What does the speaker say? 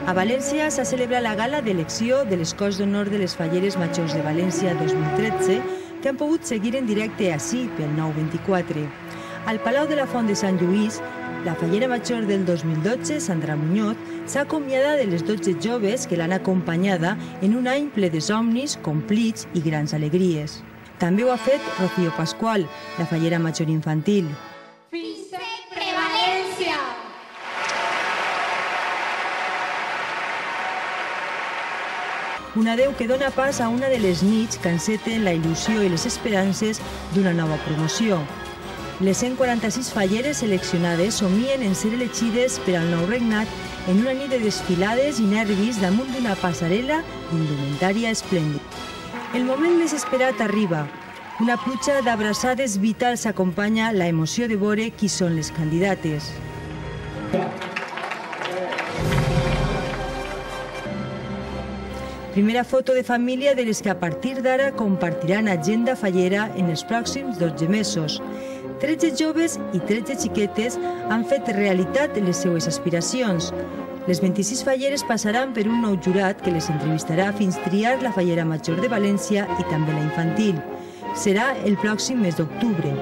A València s'ha celebrat la gala d'elecció de les Cors d'Honor de les Falleres Majors de València 2013, que han pogut seguir en directe ací pel 924. Al Palau de la Font de Sant Lluís, la fallera major del 2012, Sandra Muñoz, s'ha acomiadat de les 12 joves que l'han acompanyada en un any ple de somnis, complits i grans alegries. També ho ha fet Rocío Pascual, la fallera major infantil. Fins sempre, València! Un adeu que dona pas a una de les nits que enceten la il·lusió i les esperances d'una nova promoció. Les 146 falleres seleccionades somien en ser elegides per al nou regnat en una nit de desfilades i nervis damunt d'una passarel·la d'indumentària esplèndida. El moment més esperat arriba. Una pluja d'abraçades vitals acompanya la emoció de veure qui són les candidates. Primera foto de família de les que a partir d'ara compartiran agenda fallera en els pròxims 12 mesos. 13 joves i 13 xiquetes han fet realitat les seues aspiracions. Les 26 falleres passaran per un nou jurat que les entrevistarà fins triar la fallera major de València i també la infantil. Serà el pròxim mes d'octubre.